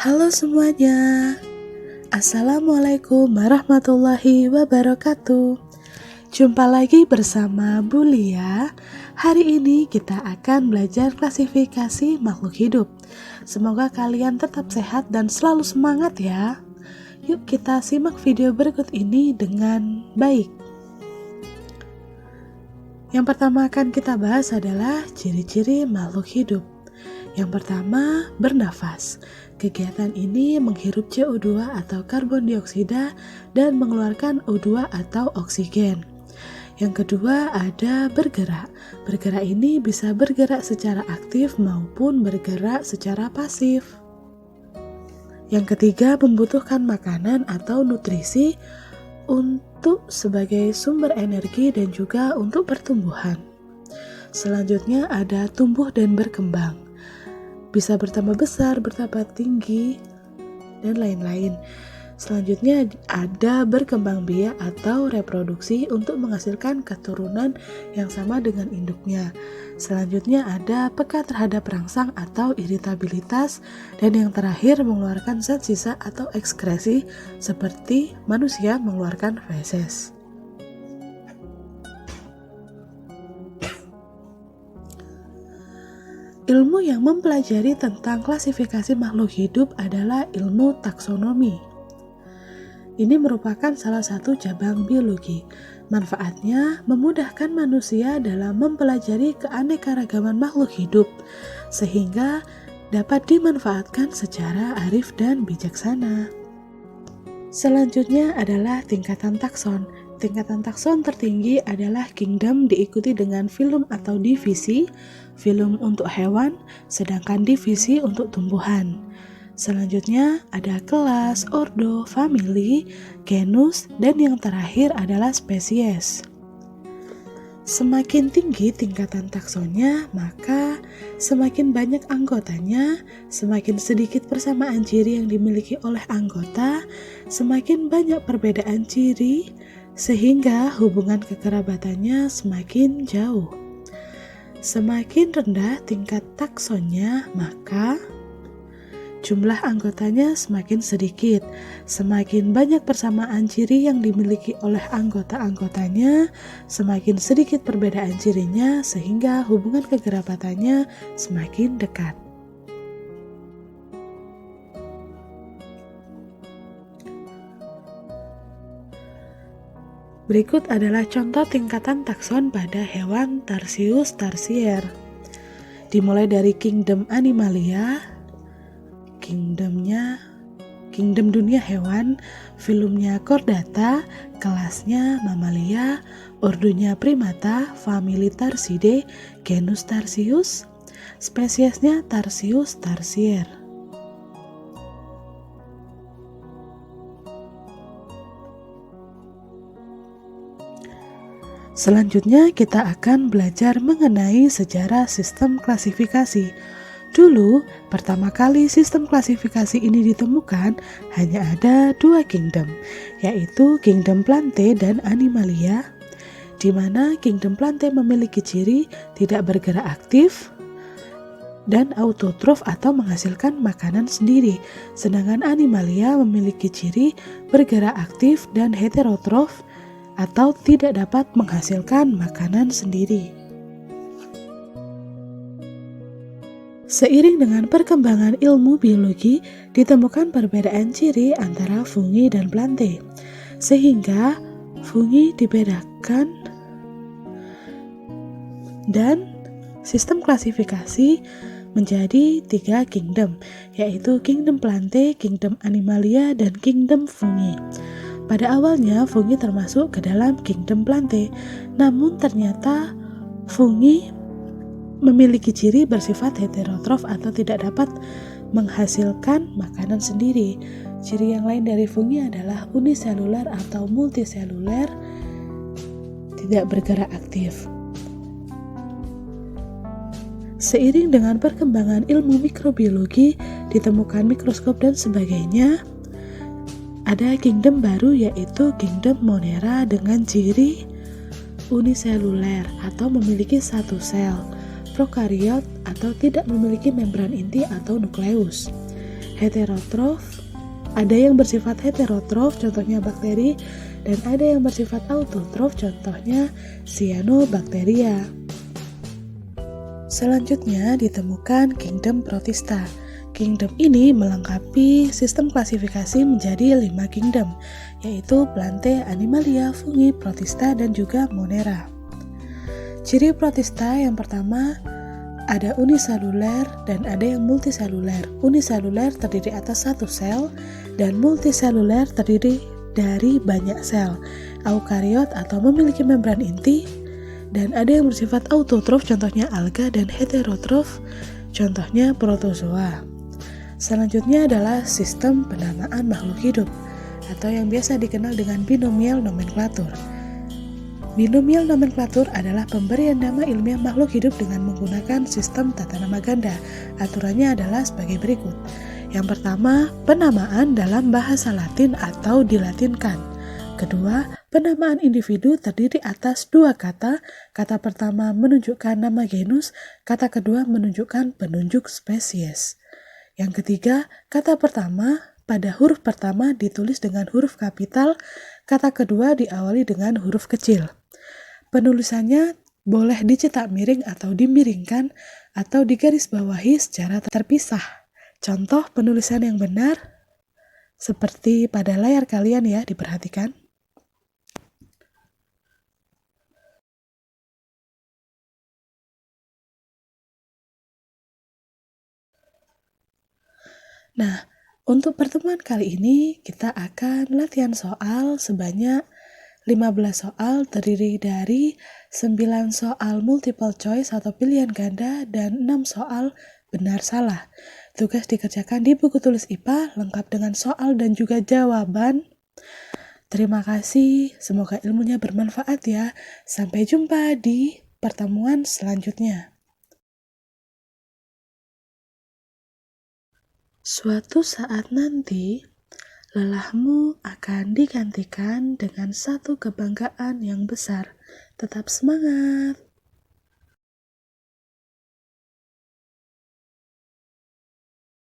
Halo semuanya, Assalamualaikum warahmatullahi wabarakatuh. Jumpa lagi bersama Bu Lia. Hari ini kita akan belajar klasifikasi makhluk hidup. Semoga kalian tetap sehat dan selalu semangat ya. Yuk kita simak video berikut ini dengan baik. Yang pertama akan kita bahas adalah ciri-ciri makhluk hidup. Yang pertama, bernafas. Kegiatan ini menghirup CO2 atau karbon dioksida dan mengeluarkan O2 atau oksigen. Yang kedua ada bergerak. Bergerak ini bisa bergerak secara aktif maupun bergerak secara pasif. Yang ketiga membutuhkan makanan atau nutrisi untuk sebagai sumber energi dan juga untuk pertumbuhan. Selanjutnya ada tumbuh dan berkembang. Bisa bertambah besar, bertambah tinggi, dan lain-lain. Selanjutnya ada berkembang biak atau reproduksi untuk menghasilkan keturunan yang sama dengan induknya. Selanjutnya ada peka terhadap rangsang atau iritabilitas, dan yang terakhir mengeluarkan zat sisa atau ekskresi seperti manusia mengeluarkan feses. Ilmu yang mempelajari tentang klasifikasi makhluk hidup adalah ilmu taksonomi. Ini merupakan salah satu cabang biologi. Manfaatnya memudahkan manusia dalam mempelajari keanekaragaman makhluk hidup, sehingga dapat dimanfaatkan secara arif dan bijaksana. Selanjutnya adalah tingkatan takson. Tingkatan takson tertinggi adalah kingdom, diikuti dengan filum atau divisi. Filum untuk hewan, sedangkan divisi untuk tumbuhan. Selanjutnya ada kelas, ordo, famili, genus, dan yang terakhir adalah spesies. Semakin tinggi tingkatan taksonnya, maka semakin banyak anggotanya, semakin sedikit persamaan ciri yang dimiliki oleh anggota, semakin banyak perbedaan ciri, sehingga hubungan kekerabatannya semakin jauh. Semakin rendah tingkat taksonnya, maka jumlah anggotanya semakin sedikit. Semakin banyak persamaan ciri yang dimiliki oleh anggota-anggotanya, semakin sedikit perbedaan cirinya, sehingga hubungan kekerabatannya semakin dekat. Berikut adalah contoh tingkatan takson pada hewan Tarsius tarsier. Dimulai dari kingdom Animalia, kingdom dunia hewan, filumnya Chordata, kelasnya Mamalia, ordonya Primata, famili Tarsidae, genus Tarsius, spesiesnya Tarsius tarsier. Selanjutnya kita akan belajar mengenai sejarah sistem klasifikasi. Dulu, pertama kali sistem klasifikasi ini ditemukan, hanya ada dua kingdom, yaitu kingdom Plantae dan Animalia, di mana kingdom Plantae memiliki ciri tidak bergerak aktif dan autotrof atau menghasilkan makanan sendiri, sedangkan Animalia memiliki ciri bergerak aktif dan heterotrof atau tidak dapat menghasilkan makanan sendiri. Seiring dengan perkembangan ilmu biologi, ditemukan perbedaan ciri antara fungi dan Plantae, sehingga fungi dibedakan dan sistem klasifikasi menjadi tiga kingdom, yaitu kingdom Plantae, kingdom Animalia, dan kingdom fungi. Pada awalnya fungi termasuk ke dalam kingdom Plantae, namun ternyata fungi memiliki ciri bersifat heterotrof atau tidak dapat menghasilkan makanan sendiri. Ciri yang lain dari fungi adalah uniseluler atau multiseluler, tidak bergerak aktif. Seiring dengan perkembangan ilmu mikrobiologi, ditemukan mikroskop dan sebagainya, ada kingdom baru yaitu kingdom Monera dengan ciri uniseluler atau memiliki satu sel, prokariot atau tidak memiliki membran inti atau nukleus. heterotrof, ada yang bersifat heterotrof, contohnya bakteri, dan ada yang bersifat autotrof, contohnya cyanobacteria. Selanjutnya ditemukan kingdom Protista. Kingdom ini melengkapi sistem klasifikasi menjadi 5 kingdom, yaitu Plantae, Animalia, Fungi, Protista, dan juga Monera. Ciri Protista yang pertama, ada uniseluler dan ada yang multiseluler. Uniseluler terdiri atas satu sel dan multiseluler terdiri dari banyak sel. Eukariot atau memiliki membran inti, dan ada yang bersifat autotrof, contohnya alga, dan heterotrof, contohnya protozoa. Selanjutnya adalah sistem penamaan makhluk hidup atau yang biasa dikenal dengan binomial nomenklatur. Binomial nomenklatur adalah pemberian nama ilmiah makhluk hidup dengan menggunakan sistem tata nama ganda. Aturannya adalah sebagai berikut. Yang pertama, penamaan dalam bahasa Latin atau dilatinkan. Kedua, penamaan individu terdiri atas dua kata. Kata pertama menunjukkan nama genus, kata kedua menunjukkan penunjuk spesies. Yang ketiga, kata pertama pada huruf pertama ditulis dengan huruf kapital, kata kedua diawali dengan huruf kecil. Penulisannya boleh dicetak miring atau dimiringkan atau digarisbawahi secara terpisah. Contoh penulisan yang benar seperti pada layar kalian ya, diperhatikan. Nah, untuk pertemuan kali ini kita akan latihan soal sebanyak 15 soal terdiri dari 9 soal multiple choice atau pilihan ganda dan 6 soal benar salah. Tugas dikerjakan di buku tulis IPA lengkap dengan soal dan juga jawaban. Terima kasih, semoga ilmunya bermanfaat ya. Sampai jumpa di pertemuan selanjutnya. Suatu saat nanti, lelahmu akan digantikan dengan satu kebanggaan yang besar. Tetap semangat!